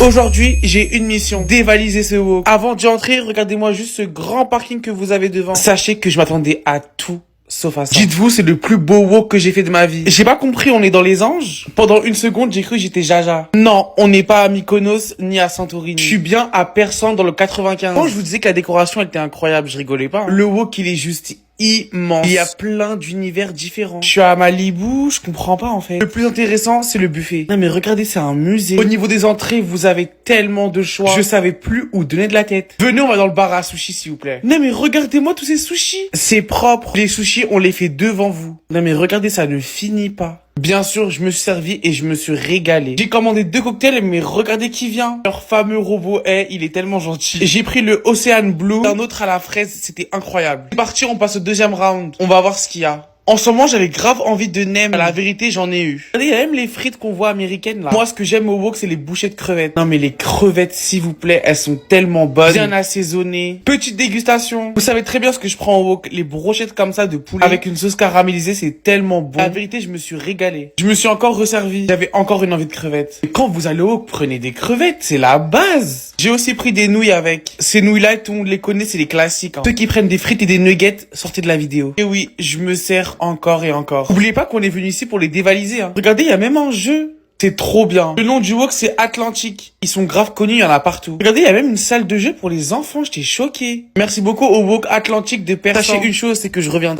Aujourd'hui, j'ai une mission, dévaliser ce wok. Avant d'y entrer, regardez-moi juste ce grand parking que vous avez devant. Sachez que je m'attendais à tout sauf à ça. Dites-vous, c'est le plus beau wok que j'ai fait de ma vie. J'ai pas compris, on est dans les anges? Pendant une seconde, j'ai cru que j'étais Jaja. Non, on n'est pas à Mykonos ni à Santorini. Je suis bien à Persan dans le 95. Quand je vous disais que la décoration elle était incroyable, je rigolais pas. Le wok, il est juste immense. Il y a plein d'univers différents. Je suis à Malibu, je comprends pas en fait. Le plus intéressant, c'est le buffet. Non mais regardez, c'est un musée. Au niveau des entrées, vous avez tellement de choix. Je savais plus où donner de la tête. Venez, on va dans le bar à sushi s'il vous plaît. Non mais regardez-moi tous ces sushis. C'est propre. Les sushis, on les fait devant vous. Non mais regardez, ça ne finit pas. Bien sûr, je me suis servi et je me suis régalé. J'ai commandé 2 cocktails, mais regardez qui vient. Leur fameux robot, il est tellement gentil. J'ai pris le Ocean Blue, un autre à la fraise, c'était incroyable. C'est parti, on passe au deuxième round. On va voir ce qu'il y a. En ce moment, j'avais grave envie de nem. La vérité, j'en ai eu. Regardez, il y a même les frites qu'on voit américaines, là. Moi, ce que j'aime au wok, c'est les bouchées de crevettes. Non, mais les crevettes, s'il vous plaît, elles sont tellement bonnes. Bien assaisonnées. Petite dégustation. Vous savez très bien ce que je prends au wok. Les brochettes comme ça de poulet avec une sauce caramélisée, c'est tellement bon. La vérité, je me suis régalé. Je me suis encore resservi. J'avais encore une envie de crevettes. Et quand vous allez au wok, prenez des crevettes. C'est la base. J'ai aussi pris des nouilles avec. Ces nouilles-là, tout le monde les connaît, c'est les classiques. Ceux qui prennent des frites et des nuggets, sortez de la vidéo. Et oui, je me sers encore et encore. N'oubliez pas qu'on est venu ici pour les dévaliser. Regardez, il y a même un jeu. C'est trop bien. Le nom du wok, c'est Atlantique. Ils sont grave connus, il y en a partout. Regardez, il y a même une salle de jeu pour les enfants. J'étais choqué. Merci beaucoup au wok Atlantique de Persan. Sachez une chose, c'est que je reviendrai.